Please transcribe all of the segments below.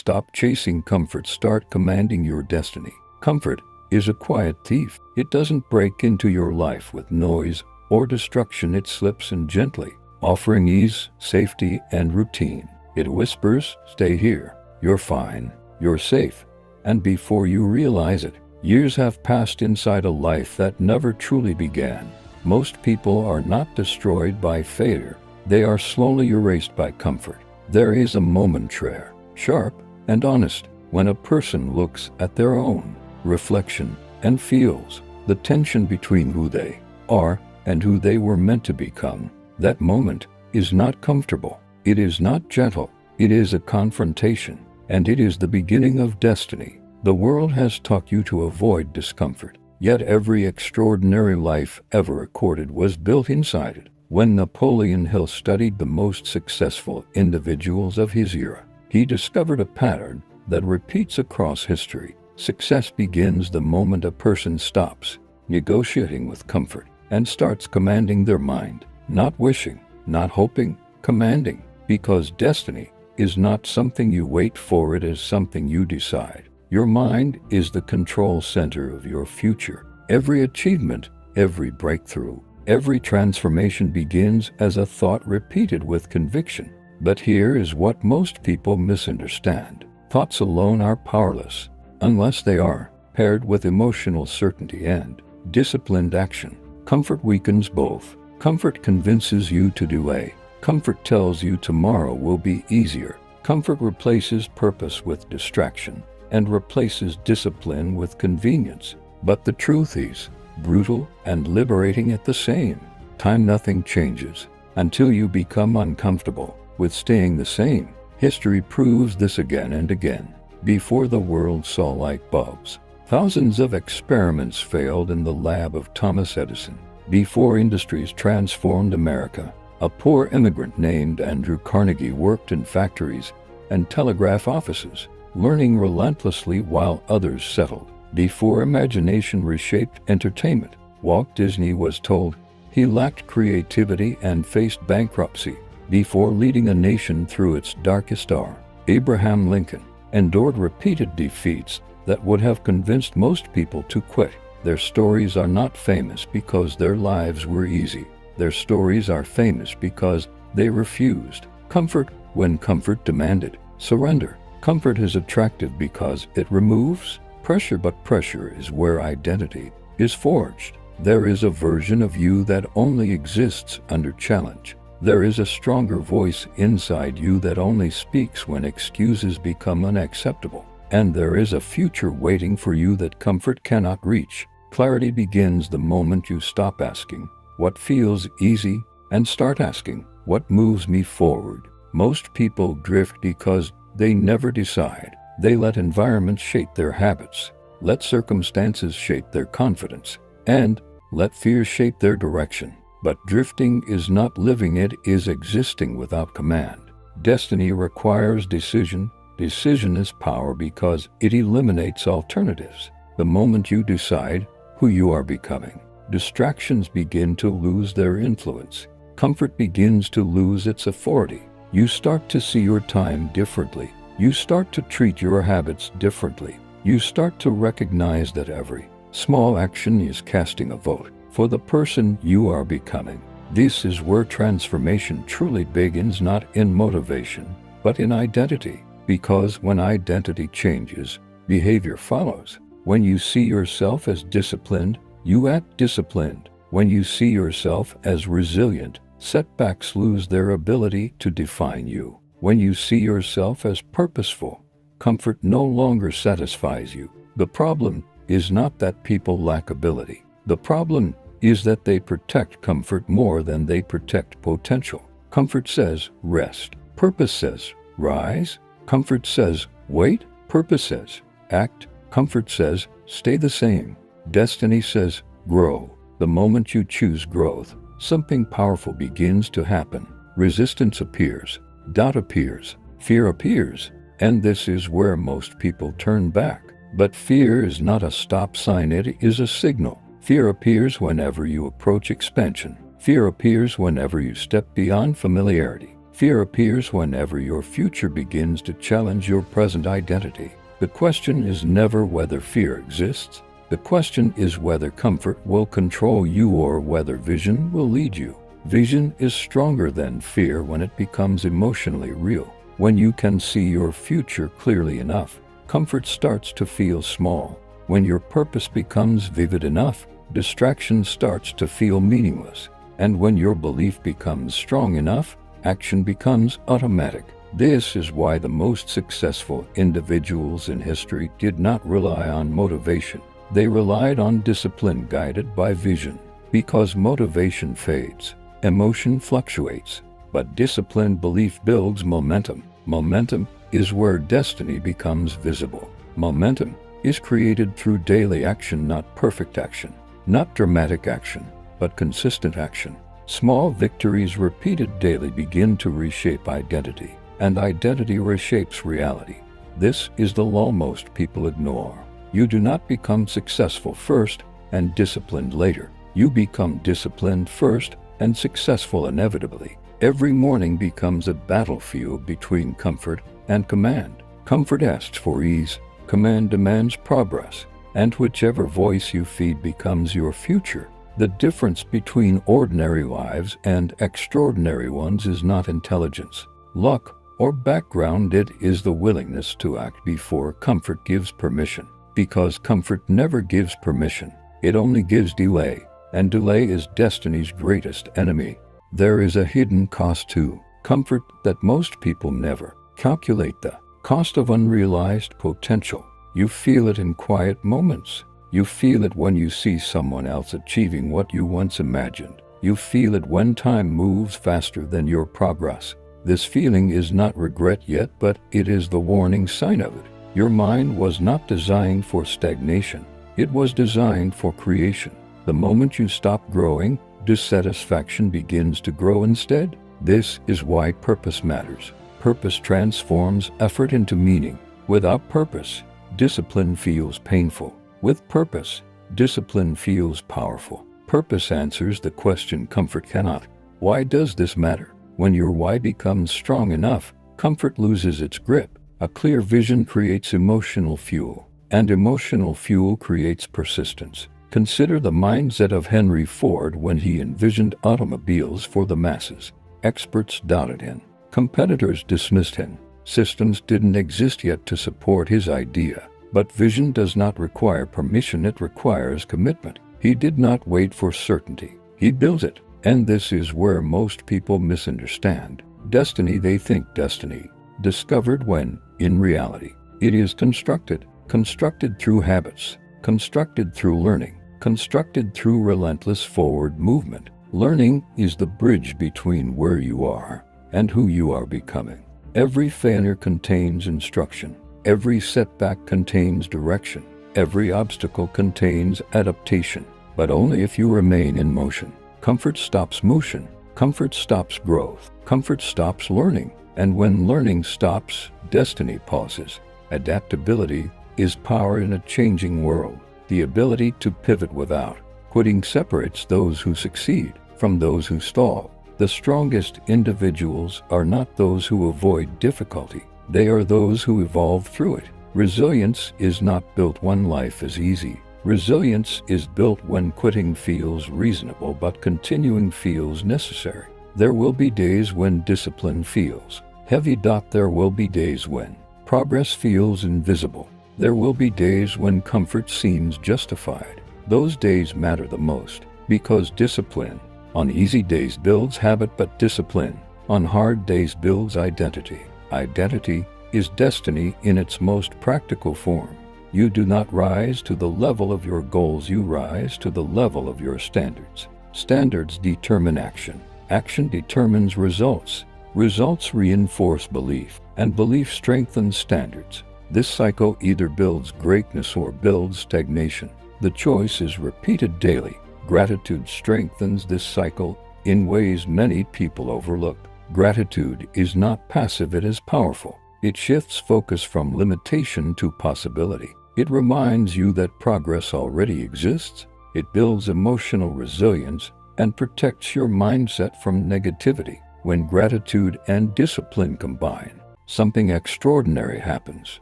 Stop chasing comfort, start commanding your destiny. Comfort is a quiet thief. It doesn't break into your life with noise or destruction. It slips in gently, offering ease, safety, and routine. It whispers, "Stay here. You're fine. You're safe." And before you realize it, years have passed inside a life that never truly began. Most people are not destroyed by failure. They are slowly erased by comfort. There is a moment rare, sharp, and honest when a person looks at their own reflection and feels the tension between who they are and who they were meant to become. That moment is not comfortable. It is not gentle. It is a confrontation, and it is the beginning of destiny. The world has taught you to avoid discomfort, yet every extraordinary life ever recorded was built inside it. When Napoleon Hill studied the most successful individuals of his era, he discovered a pattern that repeats across history. Success begins the moment a person stops negotiating with comfort and starts commanding their mind. Not wishing, not hoping, commanding. Because destiny is not something you wait for, it is something you decide. Your mind is the control center of your future. Every achievement, every breakthrough, every transformation begins as a thought repeated with conviction. But here is what most people misunderstand. Thoughts alone are powerless unless they are paired with emotional certainty and disciplined action. Comfort weakens both. Comfort convinces you to delay. Comfort tells you tomorrow will be easier. Comfort replaces purpose with distraction and replaces discipline with convenience. But the truth is brutal and liberating at the same time. Nothing changes until you become uncomfortable with staying the same. History proves this again and again. Before the world saw light bulbs, thousands of experiments failed in the lab of Thomas Edison. Before industries transformed America, a poor immigrant named Andrew Carnegie worked in factories and telegraph offices, learning relentlessly while others settled. Before imagination reshaped entertainment, Walt Disney was told he lacked creativity and faced bankruptcy. Before leading a nation through its darkest hour, Abraham Lincoln endured repeated defeats that would have convinced most people to quit. Their stories are not famous because their lives were easy. Their stories are famous because they refused comfort when comfort demanded surrender. Comfort is attractive because it removes pressure, but pressure is where identity is forged. There is a version of you that only exists under challenge. There is a stronger voice inside you that only speaks when excuses become unacceptable. And there is a future waiting for you that comfort cannot reach. Clarity begins the moment you stop asking what feels easy and start asking what moves me forward. Most people drift because they never decide. They let environments shape their habits, let circumstances shape their confidence, and let fear shape their direction. But drifting is not living, it is existing without command. Destiny requires decision. Decision is power because it eliminates alternatives. The moment you decide who you are becoming, distractions begin to lose their influence. Comfort begins to lose its authority. You start to see your time differently. You start to treat your habits differently. You start to recognize that every small action is casting a vote for the person you are becoming. This is where transformation truly begins, not in motivation, but in identity. Because when identity changes, behavior follows. When you see yourself as disciplined, you act disciplined. When you see yourself as resilient, setbacks lose their ability to define you. When you see yourself as purposeful, comfort no longer satisfies you. The problem is not that people lack ability. The problem is that they protect comfort more than they protect potential. Comfort says rest. Purpose says rise. Comfort says wait. Purpose says act. Comfort says stay the same. Destiny says grow. The moment you choose growth, something powerful begins to happen. Resistance appears. Doubt appears. Fear appears. And this is where most people turn back. But fear is not a stop sign, it is a signal. Fear appears whenever you approach expansion. Fear appears whenever you step beyond familiarity. Fear appears whenever your future begins to challenge your present identity. The question is never whether fear exists. The question is whether comfort will control you or whether vision will lead you. Vision is stronger than fear when it becomes emotionally real. When you can see your future clearly enough, comfort starts to feel small. When your purpose becomes vivid enough, distraction starts to feel meaningless. And when your belief becomes strong enough, action becomes automatic. This is why the most successful individuals in history did not rely on motivation. They relied on discipline guided by vision. Because motivation fades, emotion fluctuates, but disciplined belief builds momentum. Momentum is where destiny becomes visible. Momentum is created through daily action, not perfect action, not dramatic action, but consistent action. Small victories repeated daily begin to reshape identity, and identity reshapes reality. This is the law most people ignore. You do not become successful first and disciplined later. You become disciplined first and successful inevitably. Every morning becomes a battlefield between comfort and command. Comfort asks for ease, command demands progress, and whichever voice you feed becomes your future. The difference between ordinary lives and extraordinary ones is not intelligence, luck, or background. It is the willingness to act before comfort gives permission. Because comfort never gives permission, it only gives delay, and delay is destiny's greatest enemy. There is a hidden cost to comfort that most people never calculate: the cost of unrealized potential. You feel it in quiet moments. You feel it when you see someone else achieving what you once imagined. You feel it when time moves faster than your progress. This feeling is not regret yet, but it is the warning sign of it. Your mind was not designed for stagnation. It was designed for creation. The moment you stop growing, dissatisfaction begins to grow instead. This is why purpose matters. Purpose transforms effort into meaning. Without purpose, discipline feels painful. With purpose, discipline feels powerful. Purpose answers the question comfort cannot. Why does this matter? When your why becomes strong enough, comfort loses its grip. A clear vision creates emotional fuel, and emotional fuel creates persistence. Consider the mindset of Henry Ford when he envisioned automobiles for the masses. Experts doubted him. Competitors dismissed him. Systems didn't exist yet to support his idea. But vision does not require permission, it requires commitment. He did not wait for certainty. He built it. And this is where most people misunderstand destiny. They think destiny discovered when, in reality, it is constructed. Constructed through habits. Constructed through learning. Constructed through relentless forward movement. Learning is the bridge between where you are and who you are becoming. Every failure contains instruction. Every setback contains direction. Every obstacle contains adaptation, but only if you remain in motion. Comfort stops motion. Comfort stops growth. Comfort stops learning. And when learning stops, destiny pauses. Adaptability is power in a changing world. The ability to pivot without quitting separates those who succeed from those who stall. The strongest individuals are not those who avoid difficulty. They are those who evolve through it. Resilience is not built when life is easy. Resilience is built when quitting feels reasonable but continuing feels necessary. There will be days when discipline feels heavy. There will be days when progress feels invisible. There will be days when comfort seems justified. Those days matter the most because discipline on easy days builds habit, but discipline on hard days builds identity. Identity is destiny in its most practical form. You do not rise to the level of your goals, you rise to the level of your standards. Standards determine action. Action determines results. Results reinforce belief, and belief strengthens standards. This cycle either builds greatness or builds stagnation. The choice is repeated daily. Gratitude strengthens this cycle in ways many people overlook. Gratitude is not passive, it is powerful. It shifts focus from limitation to possibility. It reminds you that progress already exists. It builds emotional resilience and protects your mindset from negativity. When gratitude and discipline combine, something extraordinary happens.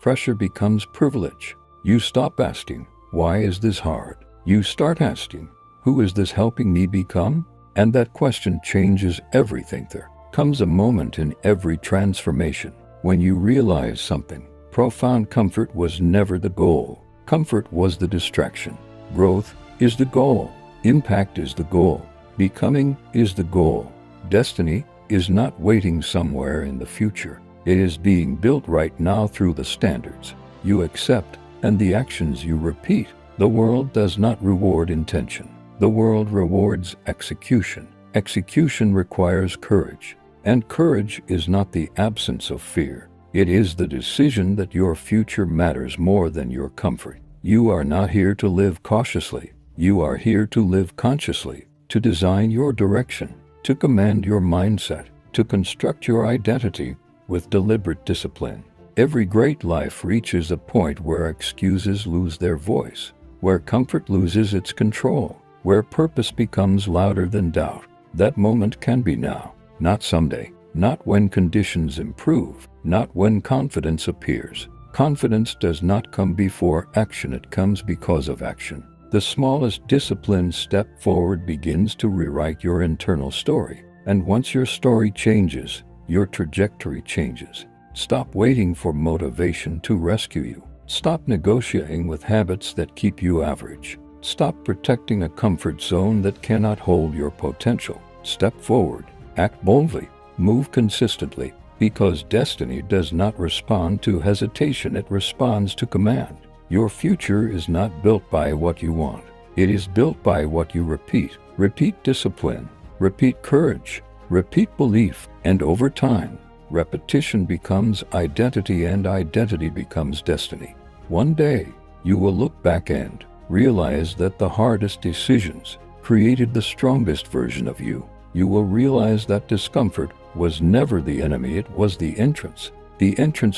Pressure becomes privilege. You stop asking, "Why is this hard?" You start asking, "Who is this helping me become?" And that question changes everything. There comes a moment in every transformation when you realize something profound. Comfort was never the goal. Comfort was the distraction. Growth is the goal. Impact is the goal. Becoming is the goal. Destiny is not waiting somewhere in the future. It is being built right now through the standards you accept and the actions you repeat. The world does not reward intention. The world rewards execution. Execution requires courage. And courage is not the absence of fear. It is the decision that your future matters more than your comfort. You are not here to live cautiously. You are here to live consciously, to design your direction, to command your mindset, to construct your identity with deliberate discipline. Every great life reaches a point where excuses lose their voice, where comfort loses its control, where purpose becomes louder than doubt. That moment can be now, not someday, not when conditions improve, not when confidence appears. Confidence does not come before action, it comes because of action. The smallest disciplined step forward begins to rewrite your internal story. And once your story changes, your trajectory changes. Stop waiting for motivation to rescue you. Stop negotiating with habits that keep you average. Stop protecting a comfort zone that cannot hold your potential. Step forward, act boldly, move consistently, because destiny does not respond to hesitation, it responds to command. Your future is not built by what you want. It is built by what you repeat. Repeat discipline, repeat courage, repeat belief, and over time, repetition becomes identity and identity becomes destiny. One day, you will look back and realize that the hardest decisions created the strongest version of you. You will realize that discomfort was never the enemy, it was the entrance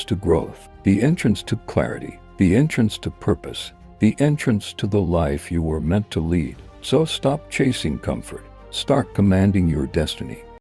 to growth, the entrance to clarity, the entrance to purpose, the entrance to the life you were meant to lead. So stop chasing comfort. Start commanding your destiny.